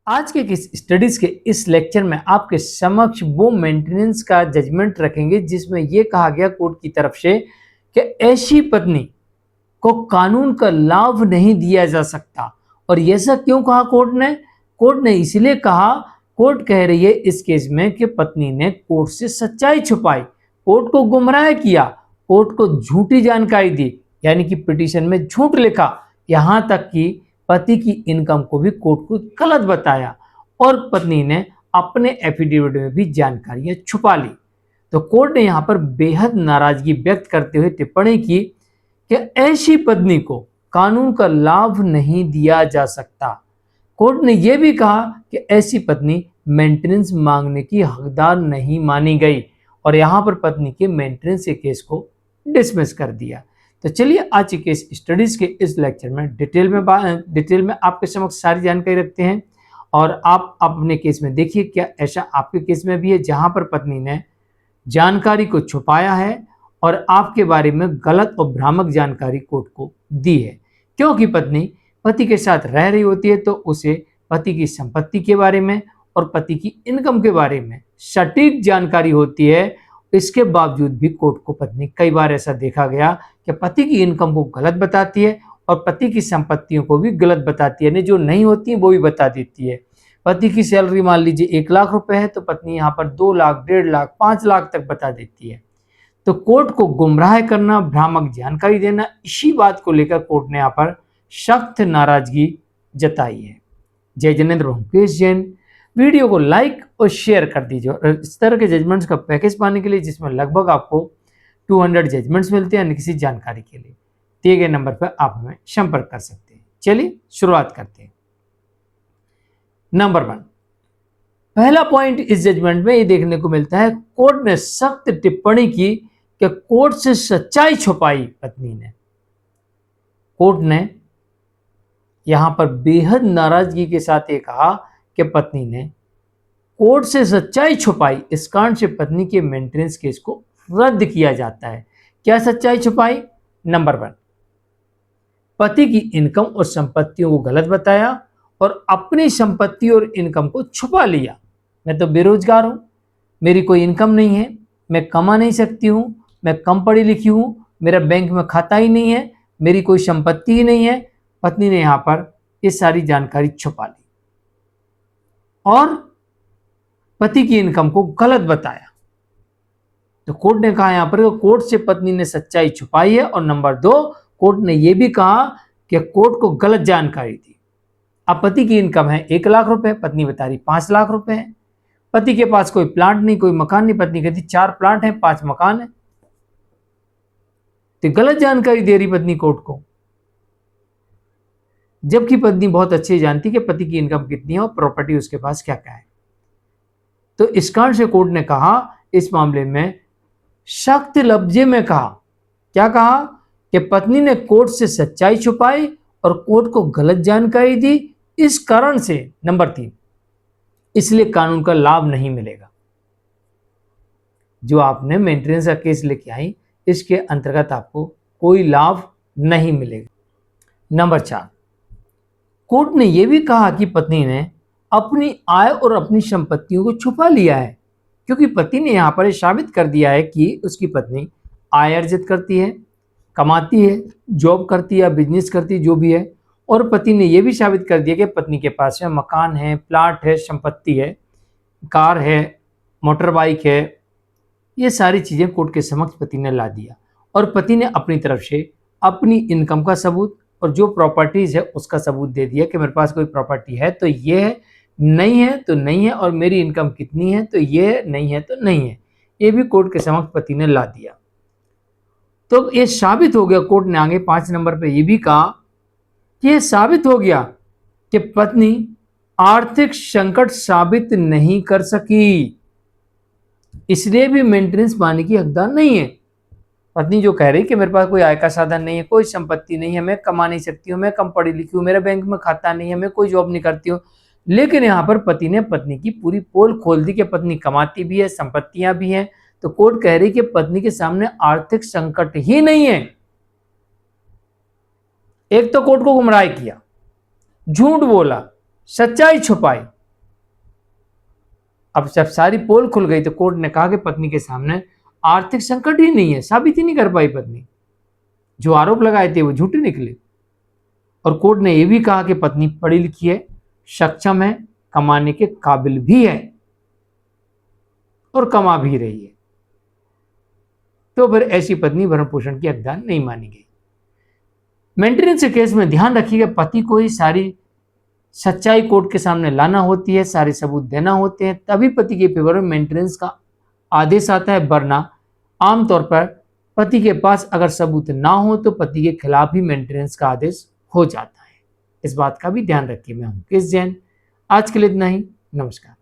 आज के किस स्टडीज के इस लेक्चर में आपके समक्ष वो मेंटेनेंस का जजमेंट रखेंगे जिसमें यह कहा गया कोर्ट की तरफ से कि ऐसी पत्नी को कानून का लाभ नहीं दिया जा सकता। और ऐसा क्यों कहा कोर्ट ने इसलिए कहा, कोर्ट कह रही है इस केस में कि पत्नी ने कोर्ट से सच्चाई छुपाई, कोर्ट को गुमराह किया, कोर्ट को झूठी जानकारी दी, यानी कि पिटीशन में झूठ लिखा, यहां तक कि पति की इनकम को भी कोर्ट को गलत बताया और पत्नी ने अपने एफिडेविट में भी जानकारियां छुपा ली। तो कोर्ट ने यहां पर बेहद नाराजगी व्यक्त करते हुए टिप्पणी की कि ऐसी पत्नी को कानून का लाभ नहीं दिया जा सकता। कोर्ट ने यह भी कहा कि ऐसी पत्नी मेंटेनेंस मांगने की हकदार नहीं मानी गई और यहां पर पत्नी के मेंटेनेंस के केस को डिसमिस कर दिया। तो चलिए आज के केस स्टडीज के इस लेक्चर में डिटेल में आपके समक्ष सारी जानकारी रखते हैं और आप अपने केस में देखिए क्या ऐसा आपके केस में भी है जहां पर पत्नी ने जानकारी को छुपाया है और आपके बारे में गलत और भ्रामक जानकारी कोर्ट को दी है। क्योंकि पत्नी पति के साथ रह रही होती है तो उसे पति की संपत्ति के बारे में और पति की इनकम के बारे में सटीक जानकारी होती है। इसके बावजूद भी कोर्ट को पत्नी कई बार ऐसा देखा गया कि पति की इनकम को गलत बताती है और पति की संपत्तियों को भी गलत बताती है, जो नहीं होती है वो भी बता देती है। पति की सैलरी मान लीजिए 1 लाख रुपए है तो पत्नी यहाँ पर 2 लाख, 1.5 लाख, 5 लाख तक बता देती है। तो कोर्ट को गुमराह करना, भ्रामक जानकारी देना, इसी बात को लेकर कोर्ट ने यहाँ पर सख्त नाराजगी जताई है। जय जिनेंद्र, मुकेश जैन। वीडियो को लाइक और शेयर कर दीजिए और इस तरह के जजमेंट्स का पैकेज पाने के लिए जिसमें लगभग आपको 200 जजमेंट्स मिलते हैं किसी जानकारी के लिए दिए गए नंबर पर आप हमें संपर्क कर सकते हैं। चलिए शुरुआत करते हैं। नंबर 1, पहला पॉइंट इस जजमेंट में ये देखने को मिलता है, कोर्ट ने सख्त टिप्पणी की कि कोर्ट से सच्चाई छुपाई पत्नी ने। कोर्ट ने यहां पर बेहद नाराजगी के साथ ये कहा कि पत्नी ने कोर्ट से सच्चाई छुपाई, इस कारण से पत्नी के मेंटेनेंस केस को रद्द किया जाता है। क्या सच्चाई छुपाई? नंबर 1, पति की इनकम और संपत्तियों को गलत बताया और अपनी संपत्ति और इनकम को छुपा लिया। मैं तो बेरोजगार हूं, मेरी कोई इनकम नहीं है, मैं कमा नहीं सकती हूं, मैं कम पढ़ी लिखी हूं, मेरा बैंक में खाता ही नहीं है, मेरी कोई संपत्ति ही नहीं है। पत्नी ने यहां पर ये सारी जानकारी छुपा ली और पति की इनकम को गलत बताया। तो कोर्ट ने कहा यहां पर कोर्ट से पत्नी ने सच्चाई छुपाई है। और नंबर 2, कोर्ट ने यह भी कहा कि कोर्ट को गलत जानकारी दी। अब पति की इनकम है 1 लाख रुपए, पत्नी बता रही 5 लाख रुपए है। पति के पास कोई प्लांट नहीं, कोई मकान नहीं, पत्नी कहती 4 प्लांट है, 5 मकान है। तो गलत जानकारी दे रही पत्नी कोर्ट को, जबकि पत्नी बहुत अच्छे जानती कि पति की इनकम कितनी है और प्रॉपर्टी उसके पास क्या क्या है। तो इस कारण से कोर्ट ने कहा, इस मामले में सख्त लफ्जे में कहा, क्या कहा कि पत्नी ने कोर्ट से सच्चाई छुपाई और कोर्ट को गलत जानकारी दी। इस कारण से नंबर 3, इसलिए कानून का लाभ नहीं मिलेगा। जो आपने मेंटेनेंस का केस लेके आई, इसके अंतर्गत आपको कोई लाभ नहीं मिलेगा। नंबर 4, कोर्ट ने यह भी कहा कि पत्नी ने अपनी आय और अपनी संपत्तियों को छुपा लिया है, क्योंकि पति ने यहां पर साबित कर दिया है कि उसकी पत्नी आय अर्जित करती है, कमाती है, जॉब करती है, बिजनेस करती है, जो भी है। और पति ने यह भी साबित कर दिया कि पत्नी के पास है मकान है, प्लाट है, संपत्ति है, कार है, मोटर बाइक है। ये सारी चीजें कोर्ट के समक्ष पति ने ला दिया और पति ने अपनी तरफ से अपनी इनकम का सबूत और जो प्रॉपर्टीज है उसका सबूत दे दिया कि मेरे पास कोई प्रॉपर्टी है तो ये है, नहीं है तो नहीं है, और मेरी इनकम कितनी है तो ये है, नहीं है तो नहीं है। ये भी कोर्ट के समक्ष पति ने ला दिया। तो ये साबित हो गया, कोर्ट ने आगे 5 नंबर पे ये भी कहा कि ये साबित हो गया कि पत्नी आर्थिक संकट साबित नहीं कर सकी, इसलिए भी मेंटेनेंस पाने की हकदार नहीं है। पत्नी जो कह रही कि मेरे पास कोई आय का साधन नहीं है, कोई संपत्ति नहीं है, मैं कमा नहीं सकती हूँ, मैं कम पढ़ी लिखी हूँ, मेरे बैंक में खाता नहीं है, मैं कोई जॉब नहीं करती हूँ, लेकिन यहाँ पर पति ने पत्नी की पूरी पोल खोल दी कि पत्नी कमाती भी है, संपत्तियां भी हैं। तो कोर्ट कह रही कि पत्नी के सामने आर्थिक संकट ही नहीं है। एक तो कोर्ट को गुमराह किया, झूठ बोला, सच्चाई छुपाई, अब जब सारी पोल खुल गई तो कोर्ट ने कहा कि पत्नी के सामने आर्थिक संकट ही नहीं है, साबित ही नहीं कर पाई पत्नी, जो आरोप लगाए थे वो झूठे निकले। और कोर्ट ने यह भी कहा कि पत्नी पढ़ी लिखी है, सक्षम है, कमाने के काबिल भी है और कमा भी रही है, तो फिर ऐसी पत्नी भरण पोषण की हकदार नहीं मानी गई। मेंटेनेंस के केस में ध्यान रखिएगा, पति को ही सारी सच्चाई कोर्ट के सामने लाना होती है, सारे सबूत देना होते हैं, तभी पति के फेवर में मेंटेनेंस का आदेश आता है। वरना आमतौर पर पति के पास अगर सबूत ना हो तो पति के खिलाफ ही मेंटेनेंस का आदेश हो जाता है। इस बात का भी ध्यान रखिए। मैं हूं केस जैन, आज के लिए इतना ही। नमस्कार।